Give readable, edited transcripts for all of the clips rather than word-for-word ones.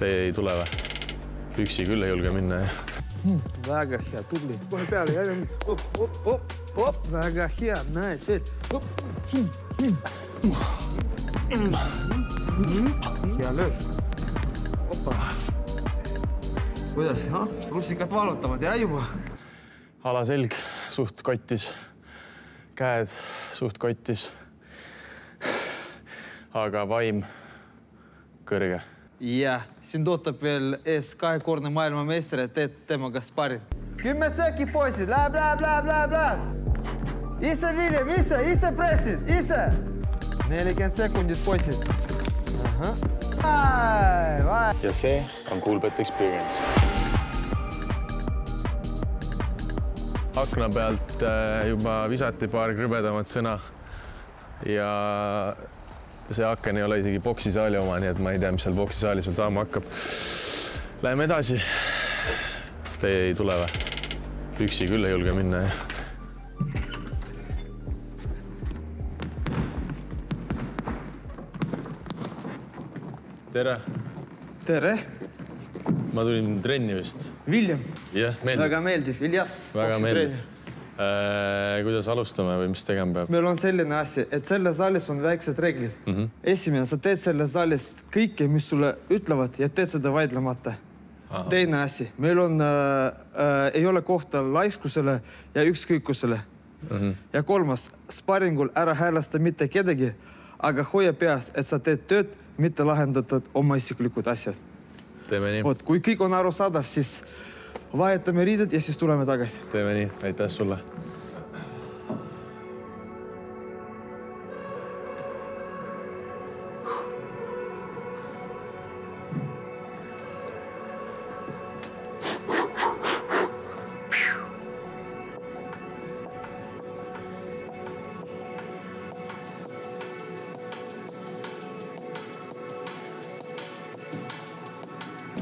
Teie ei tule või? Üksi küll ei julge minna. Väga hea, tubli. Kohe peale, jälle. Op. Väga hea, nice, veel. Hea lööb. Opa. Kuidas, russikad valutavad, jah juba? Alaselg suht kottis. Käed suht kottis. Aga vaim kõrge. Jah, siin ootab veel ees kahekordne maailmameister, et teed temaga spari. 10 sekki, poisid, läheb. Ise, William, ise pressid, ise. 40 sekundit, poisid. Ja see on Coolbet Experience. Akna pealt juba visati paar krübedamat sõna ja see aken ei ole isegi boksisaali oma, nii et ma ei tea, mis seal boksisaalis veel saama hakkab. Läheme edasi. Teie ei tule või? Üksi küll ei julge minna. Tere. Tere. Ma tulin trenni vist. William. Jah, meeldib. Väga meeldib. Ilyas. Väga meeldib. Kuidas alustame või mis tegema peab? Meil on selline asi, et selles saalis on väiksed reeglid. Esimene, sa teed selles saalist kõike, mis sulle ütlevad ja teed seda vaidlemata. Teine asi, meil on, ei ole kohta laiskusele ja ükskõikusele. Ja kolmas, sparingul ära häälasta mitte kedagi, aga hoia peas, et sa teed tööd, mitte lahendatud oma isiklikud asjad. Teeme nii. Kui kõik on aru saadav, siis vahetame riided ja siis tuleme tagasi. Teeme nii. Aitäh sulle.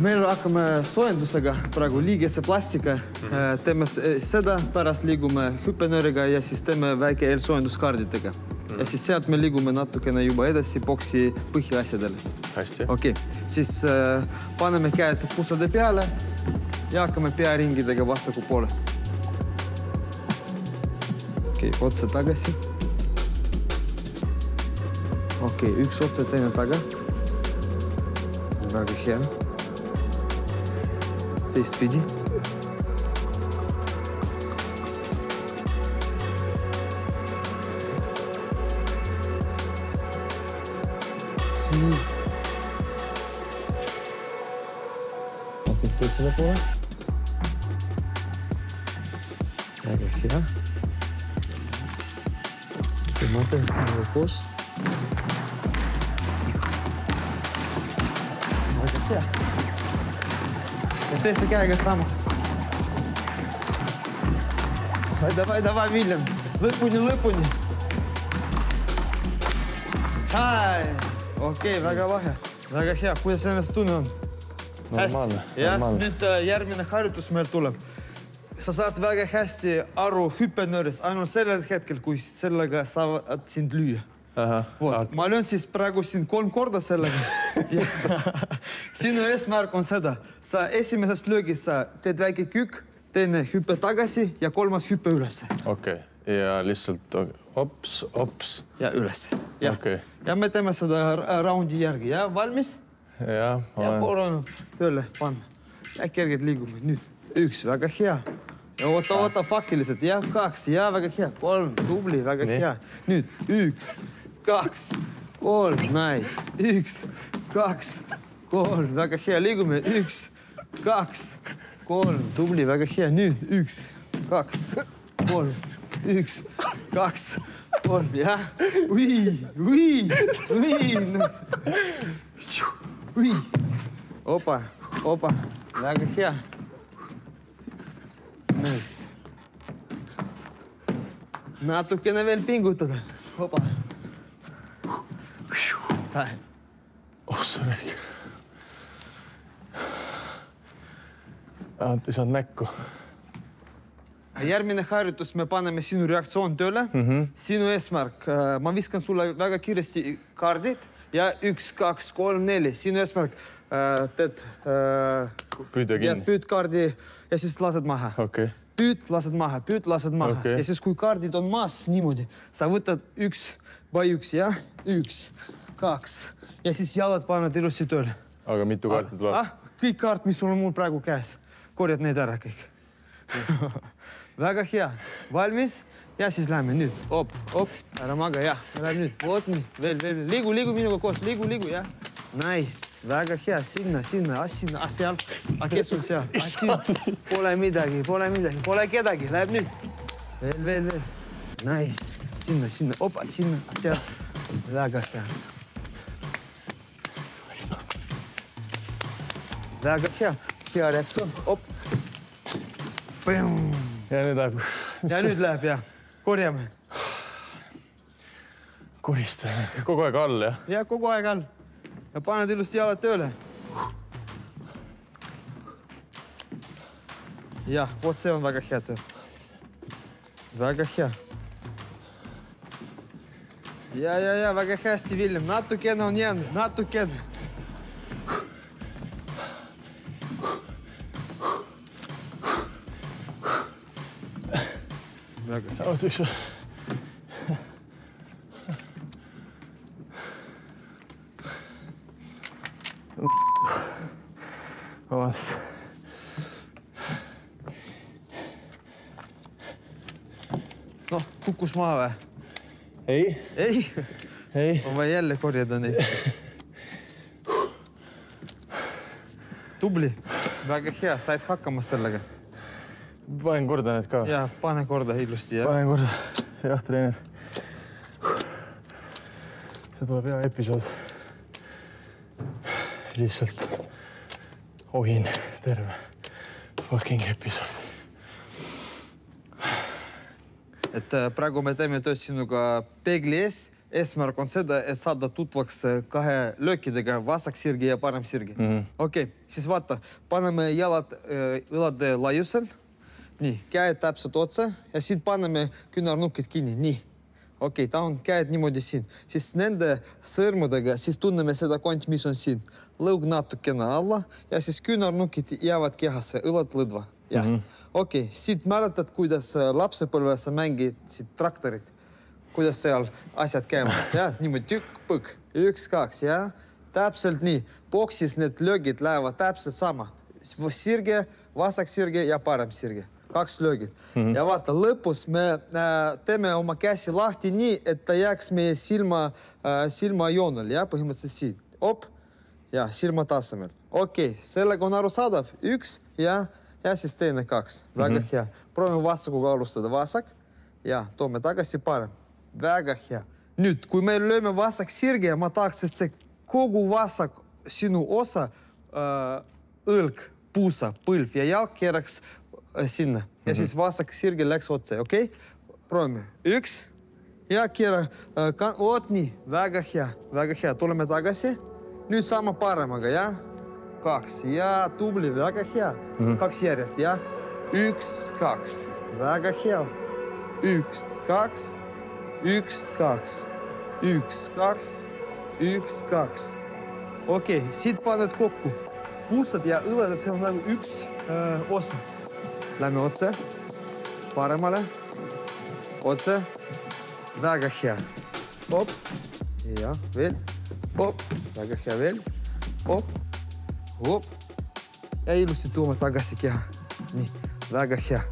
Meil hakkame soojendusega praegu liigesse plastika. Teeme seda, pärast liigume hüppenööriga ja siis teeme väike eelsoojenduskartidega. Ja siis sealt me liigume natukene juba edasi boksi põhiasjadele. Hästi. Okei, siis paneme käed pussade peale ja hakkame pearingidega vastaku poole. Okei, otsa tagasi. Okei, üks otsa, teine taga. Väga hea. Teistpidi. Okei, teisele poole. Väga hea. Ma teen seda koos. Väga hea. Ja teiste käega sama. Давай, William. Lõpuni. Okei, väga vahe. Väga hea. Kuidas ennast tunne on? Normaalne. Nüüd järgmine harjutus meil tuleb. Sa saad väga hästi aru hüppenöörist ainult sellel hetkel, kui sellega saavad sind lüüa. Ma löön siis praegu sind 3 korda sellega. Sinu eesmärk on seda. Sa esimesest löögist sa teed väike kükk, teine hüppe tagasi ja kolmas hüppe üles. Okei. Ja lihtsalt ops. Ja üles. Okei. Ja me teeme seda raundi järgi. Ja valmis? Ja poolon tööle panna. Ja kerged liigume. Nüüd 1, väga hea. Ja oota faktiliselt. Ja 2, ja väga hea. 3, tubli, väga hea. Nüüd 1, 2, 3, nice. 1, 2, 3, väga hea. Liigume 1, 2, 3, tubli, väga hea. Nüüd 1, 2, 3, 1, 2, 3, jah. Ui. Opa, väga hea. Nice. Natukene veel pingutada. Opa. Tahe. Sa räägi. Ei saanud näkku. Järgmine harjutus me paneme sinu reaktsioon tööle. Sinu eesmärk. Ma viskan sulle väga kiiresti kaardid ja 1, 2, 3, 4. Sinu eesmärk teed püüdkaardi ja siis lased maha. Okay. Püüd, lased maha, püüd, lased maha. Okay. Ja siis kui kaardid on maas niimoodi, sa võtad 1 by 1, ja? 1, 2 ja siis jalad paned ilusti tööle. Aga mitu kaarti tuleb? Kõik kaart, mis sul on mul praegu käes, korjad neid ära kõik. Väga hea. Valmis? Ja siis läheme nüüd. Op, ära maga, ja. Läheme nüüd. Voot nii. Veel. Liigu minuga koos. Liigu, ja. Nice. Väga hea. Sinna. Seal. Kes sul seal? Pole midagi. Pole kedagi. Läheb nüüd. Veel. Nice. Sinna. Opa, sinna. Seal. Väga hea. Väga hea. Hea reaktsioon. Op. Ja nüüd läheb. Ja nüüd läheb, ja. Korjame. Koristame. Kogu aeg all, jah? Ja, kogu aeg all. Ja paned ilusti jalad tööle. Ja, vot see on väga hea töö. Väga hea. Ja, väga hästi, William. Natukene on jäänud, natukene. Oot üks. Noh, kukkus maha või? Ei. On vaja jälle korjada neid. Tubli. Väga hea, said hakkama sellega. Panen korda need ka. Ja, pane korda ilusti. Panen korda. Jah, treener. See tuleb hea episood. Lihtsalt ohin terve fucking episood. Et praegu me teeme tööd sinuga peegli ees. Eesmärk on seda, et saada tutvaks kahe löökidega, vasak sirge ja parem sirge. Okei, siis vaata, paneme jalad õlade laiusel. Nii, käed täpselt otsa ja siit paneme küünarnukid kinni. Nii. Okei, ta on käed niimoodi siin. Siis nende sõrmudega siis tunneme seda konti, mis on siin. Lõug natukene alla ja siis küünarnukid jäävad kehasse, õlad lõdva. Okei, siit mäletad, kuidas lapsepõlves sa mängisid traktorit. Kuidas seal asjad käivad. Ja, niimoodi tükk, põk. 1, 2, ja. Täpselt nii. Boksis need löögid lähevad täpselt sama. Sirge, vasak sirge ja parem sirge. 2 löögid. Ja vaata, lõpus me teeme oma käsi lahti nii, et ta jääks meie silmajoonel, ja, põhimõtteliselt siin. Op, ja, silma tasemel. Okei, sellega on arusaadav. 1, ja siis teine 2. Väga hea. Proovime vasakuga alustada. Vasak, ja, toome tagasi parem. Väga hea. Nüüd, kui me lööme vasak sirge, ma tahaks, et see kogu vasak sinu osa, õlg, puusa, põlv ja jalg keeraks sinna. Ja siis vasak sirge läks otse, okei? Proovime. 1 ja keera. Oot nii, väga hea. Tuleme tagasi. Nüüd sama paremaga, ja? 2 ja tubli, väga hea. 2 järjest, ja? 1, 2. Väga hea. 1, 2. 1, 2. 1, 2. 1, 2. Okei, siit paned kokku. Puustad ja õled, see on nagu üks osa. Lähme otse, paremale, otse, väga hea. Op, ja, veel, op, väga hea veel, op, ja ilusti tuuma tagasi keha. Nii, väga hea.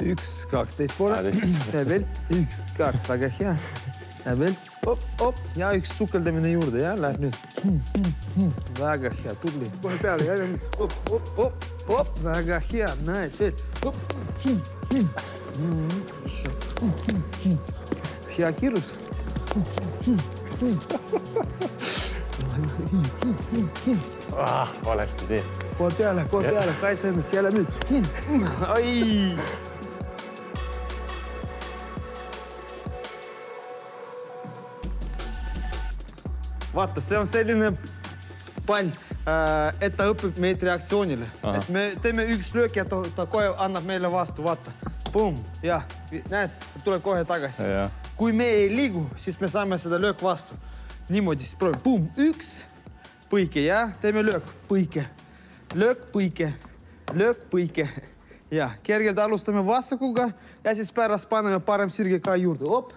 1, 2, teist poole, ja veel, 1, 2, väga hea. Ja veel, op, ja üks sukeldamine juurde, ja, läheb nüüd. Väga hea, tubli. Kohe peale, ja nüüd, op, väga hea, nice, veel. Op, hea kiirus. Valesti tee. Kohe peale, kaitse ennast, jälle nüüd. Ai! Vaata, see on selline pall, et ta õpib meid reaktsioonile. Et me teeme üks löök ja ta kohe annab meile vastu, vaata. Pum, ja, näed, tuleb kohe tagasi. Kui me ei liigu, siis me saame seda löök vastu. Niimoodi siis proovi. Pum, 1, põike ja teeme löök, põike. Löök, põike, löök, põike. Ja kergelt alustame vasakuga ja siis pärast paneme parem sirge ka juurde. Op.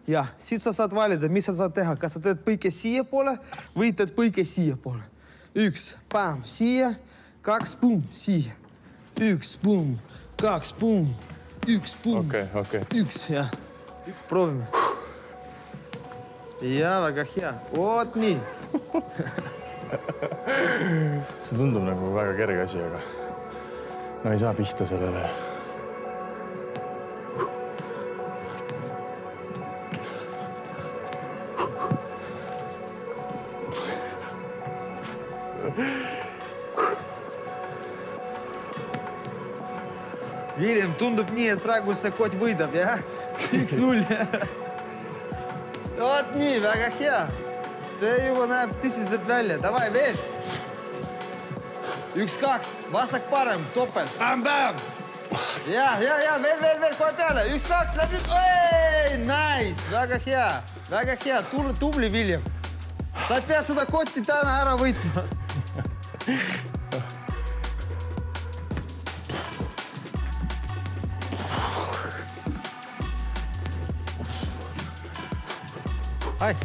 Ja siit sa saad valida, mis sa saad teha. Kas sa teed põike siia poole või teed põike siia poole. 1, pam, siia, 2, pum, siia. 1, pum, 2, pum, 1, pum, 1 ja proovime. Ja väga hea. Oot nii. See tundub nagu väga kerge asi, aga ma ei saa pihta sellele. William, tundub nii, et praegu see kot võidab, jah? 1-0. Oot nii, väga hea. See juba näeb tõsiselt välja. Davai, veel. 1, 2, vasak parem, topel. Bam, bam. Ja, veel, kohe peale. 1, 2, läbi. Oi, nice, väga hea. Tubli, William. Sa pead seda kotti täna ära võitma. Hai.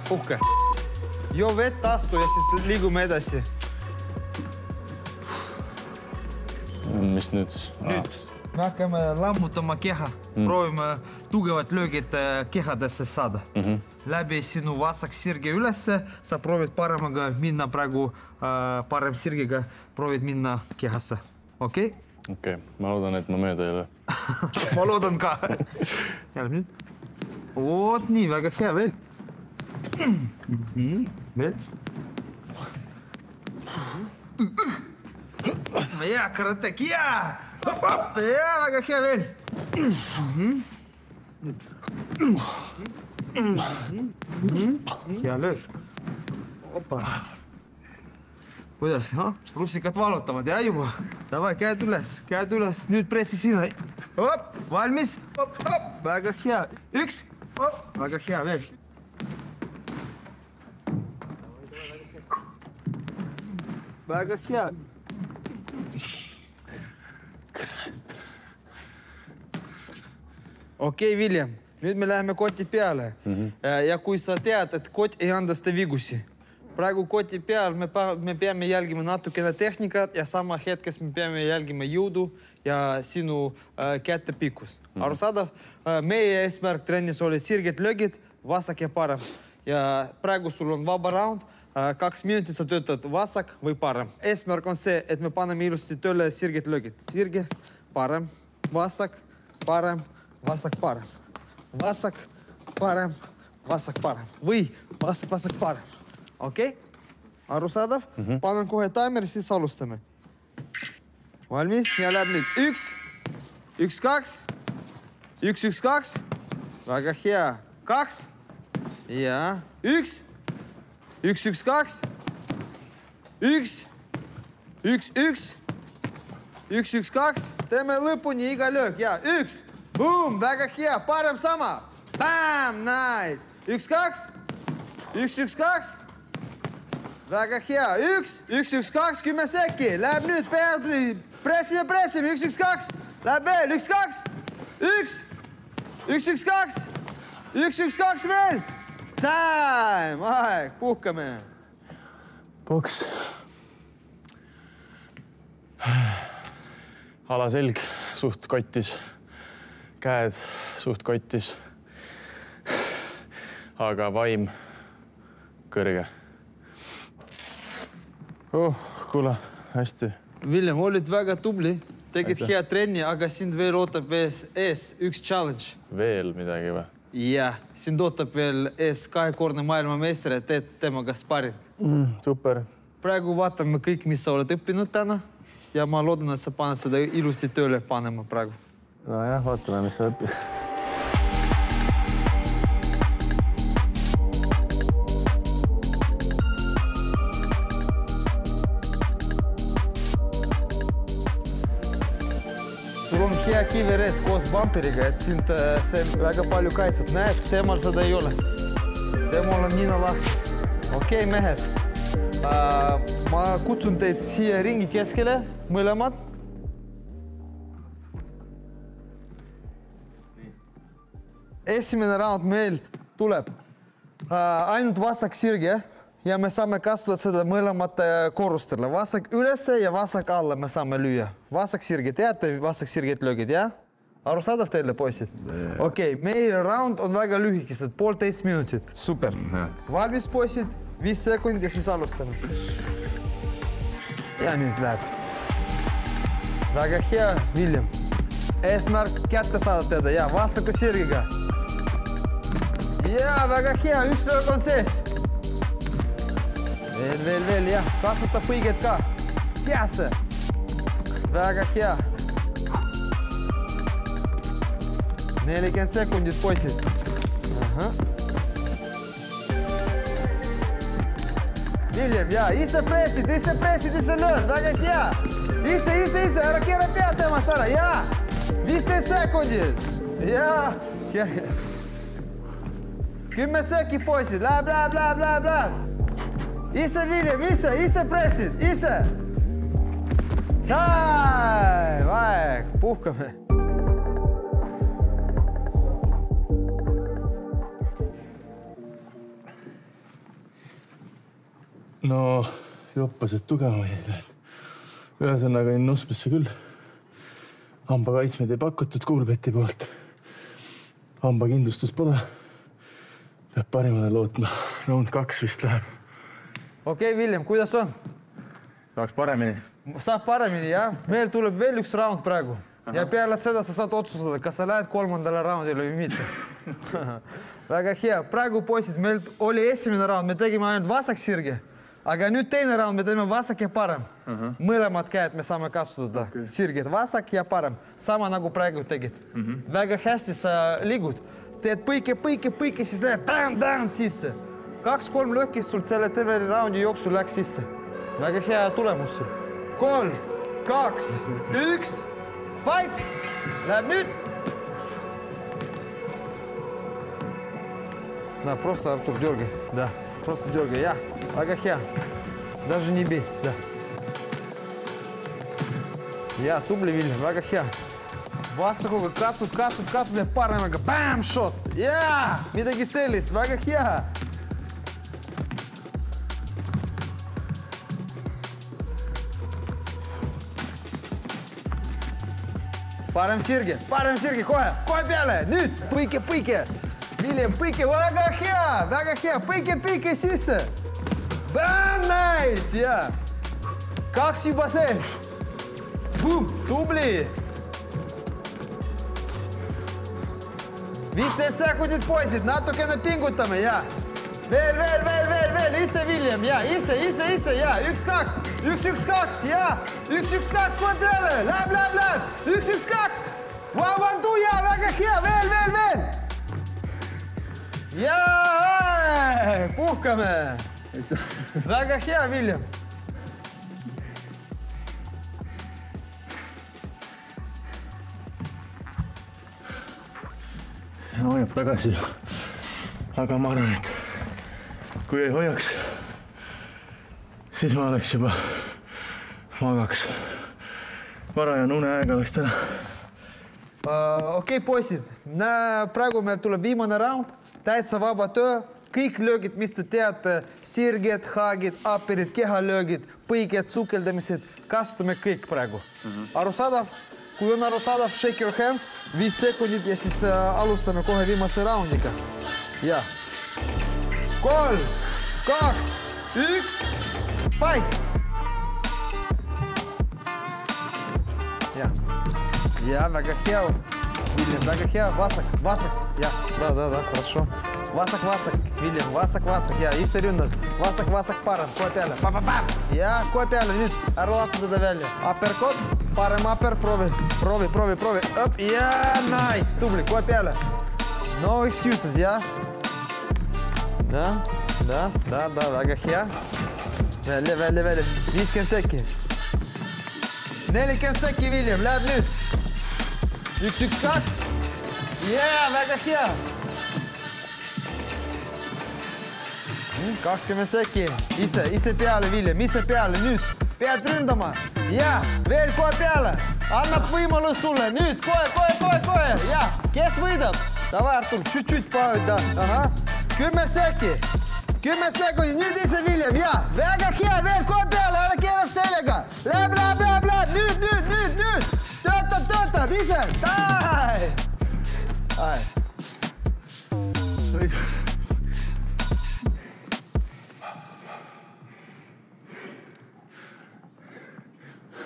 Puhke. Jo vett astu ja siis liigume edasi. Mis nüüd? Nüüd me hakkame lammutama keha. Proovime tugevad löögid kehadesse saada. Läbi sinu vasak sirge ülesse. Sa proovid paremaga minna praegu parem sirgega. Proovid minna kehasse. Okei? Okei. Ma loodan, et ma mööda ei ole. Ma loodan ka. Jälle nüüd. Oot nii, väga hea, veel. Veel. Ja, karatek, ja! Ja, väga hea, veel. Hea löök. Opa. Kuidas, russikad valutavad, ja juba. Davai, käed üles. Nüüd pressi sinna. Op, valmis. Op, väga hea. 1. Väga hea, veel. Väga hea. Okei, William, nüüd me läheme koti peale. Ja kui sa tead, et kot ei anda seda vigusi. Praegu koti peal me peame jälgima natukene tehnikat ja sama hetkes me peame jälgima jõudu ja sinu kätte pikkust. Arusaadav? Meie eesmärk trennis oli sirged löögid, vasak ja parem. Ja praegu sul on vaba raund. 2 minutit sa töötad vasak või parem. Eesmärk on see, et me paneme ilusti tööle sirged löögid. Sirge, parem, vasak, parem, vasak, parem. Vasak, parem, vasak, parem. Või vasak, parem. Okei? Arusaadav? Panen kohe taimeri, siis alustame. Valmis? Ja läheb nüüd 1, 1, 2, 1, 1, 2. Väga hea. 2. Ja 1, 1, 1, 2. 1, 1, 1. 1, 1, 2. Teeme lõpuni iga löök. Ja 1. Boom! Väga hea. Parem sama. Bam! Nice. 1, 2. 1, 1, 2. Väga hea. 1, 1, 1, 2, 10 sekki. Läheb nüüd peale. Pressime. 1, 1, 2. Läheb veel. 1, 2. 1, 1, 1, 2. 1, 1, 2 veel. Time. Aeg. Puhkame. Boks. Alaselg suht kottis. Käed suht kottis. Aga vaim kõrge. Kuule, hästi. William, olid väga tubli. Tegid hea trenni, aga sind veel ootab ees üks challenge. Veel midagi või? Ja, sind ootab veel ees 2-kordne maailmameister, et teed temaga sparring. Super. Praegu vaatame kõik, mis sa oled õppinud täna. Ja ma loodan, et sa paned seda ilusti tööle panema praegu. Nojah, vaatame, mis sa õpid. Sul on hea kivirees koos bumperiga, et sind see väga palju kaitseb. Näed, temal seda ei ole. Temal on nina lahti. Okei, mehed. Ma kutsun teid siia ringi keskele, mõlemad. Esimene raund meil tuleb ainult vasak sirge ja me saame kasutada seda mõlemad korrustele. Vasak ülesse ja vasak alla me saame lüüa. Vasak sirge, teate vasak sirget löögid, jah? Arusaadav teile, poisid? Okei, meil raund on väga lühikesed, 1,5 minutit. Super. Valmis, poisid? 5 sekundit ja siis alustame. Ja nüüd läheb. Väga hea, William. Eesmärk kätte saada teda, ja vasaku sirgiga. Ja, väga hea, üks löök on sees. Veel, jah. Kasuta põiget ka. Pääse. Väga hea. 40 sekundit, poisid. William, ja, ise pressid, ise lööd, väga hea. Ise, ära keera pead temast ära, ja. 15 sekundit. Ja, 10 sekki, poisid, läheb. Ise, William, ise pressid, ise. Time, aeg, puhkame. No, joppasid tugevamaid. Ühesõnaga in nuspisse küll. Hamba kaitsmeid ei pakutud kuulbeti poolt. Hamba kindlustus pole. Peab parimale lootma. Round 2 vist läheb. Okei, William, kuidas on? Saaks paremini. Saab paremini, jah. Meil tuleb veel üks round praegu. Ja peale seda sa saad otsustada, kas sa lähed 3. raundile või mitte. Väga hea. Praegu, poisid, meil oli esimene round. Me tegime ainult vasak sirge. Aga nüüd teine round me teeme vasak ja parem. Mõlemad käed me saame kasutada. Sirged vasak ja parem. Sama nagu praegu tegid. Väga hästi sa liigud. Teed põike, siis lähed dan sisse. 2-3 löökist sul selle terve raundi jooksul läks sisse. Väga hea tulemus sul. 3, 2, 1, fight! Läheb nüüd. Да, просто, Артур, дергай. Да, просто дергай. Я. Väga hea. Даже не бей. Да. Ja, tubli, William. Väga hea. Vasakuga katsud ja paremaga. Bam, shot. Ja, midagi sellist. Väga hea. Parem sirge, kohe peale. Nüüd, põike. William, põike, väga hea, põike sisse. Bam, nice, ja. 2 juba sees. Tubli. 15 sekundit, poisid, natukene pingutame, ja. Veel, ise, William, ja, ise, ja. 1-2, ja. 1-1-2, kohe peale, läheb. 1-1-2. 1-1-2, ja, väga hea, veel. Ja, puhkame. Väga hea, William. Hoiab tagasi, aga ma arvan, et kui ei hoiaks, siis ma oleks juba magaks. Varajan uneaeg oleks täna. Okei, poisid, praegu meil tuleb viimane round, täitsa vaba töö, kõik löögid, mis te teate, sirged, haagid, aperid, kehalöögid, põiged, sukeldamised, kasutame kõik praegu. Arusaadav? Kui on arusaadav, shake your hands, 5 sekundit ja siis alustame kohe viimase roundiga. Ja. 3, 2, 1, fight! Ja, väga hea. William, väga hea. Vasak. Ja, да, хорошо. Vasak, William, vasak, ja, ise ründad. Vasak, parem, kohe peale. Ja, kohe peale, nüüd, ära lasa teda välja. Uppercut, parem upper, proovi. Up, ja, nice, tubli, kohe peale. No excuses, ja. Da, väga hea. Välja, 50 sekki. 40 sekki, William, läheb nüüd. 1-1-2. Ja, väga hea. 20 sekki. Ise peale, Viljem, ise peale. Nüüd pead ründama. Ja, veel kohe peale. Annab võimalus sulle. Nüüd kohe. Ja, kes võidab? Davai, Artur, čut-čut pauda. Aha. 10 sekki. 10 sekundit. Nüüd ise, Viljem. Ja, väga hea. Veel kohe peale. Ära keerab sellega. Läheb. Nüüd. Töötad. Ise. Ai.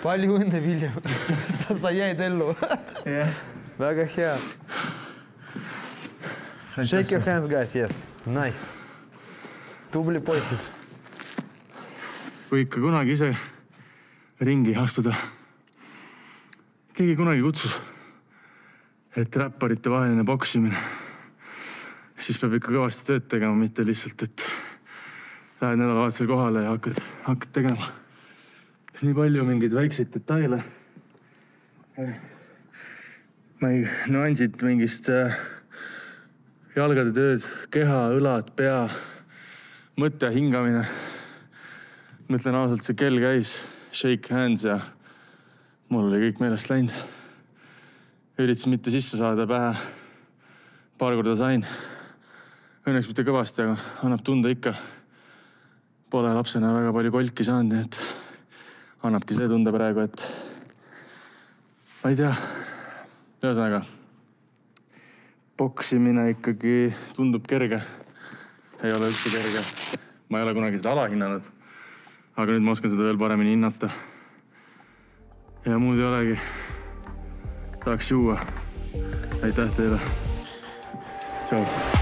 Palju õnne, Viljem. Sa jäid ellu. Väga hea. Shake your hands, guys. Yes. Nice. Tubli poisid. Kui ikka kunagi ise ringi astuda. Keegi kunagi kutsus, et räpparite vaheline boksimine. Siis peab ikka kõvasti tööd tegema, mitte lihtsalt, et lähed nädalavahetusel kohale ja hakkad tegema. Nii palju mingeid väikseid detaile. Nüansid mingist jalgade tööd, keha, õlad, pea, mõte, hingamine. Mõtlen ausalt, see kell käis, shake hands ja mul oli kõik meelest läinud. Üritasin mitte sisse saada pähe. Paar korda sain. Õnneks mitte kõvasti, aga annab tunda ikka. Pole lapsena väga palju kolki saanud, nii et annabki see tunda praegu, et ma ei tea. Ühesõnaga, boksimine ikkagi tundub kerge. Ei ole üldse kerge. Ma ei ole kunagi seda alahinnanud. Aga nüüd ma oskan seda veel paremini hinnata. Ja muud ei olegi. Tahaks juua. Aitäh teile. Tšau.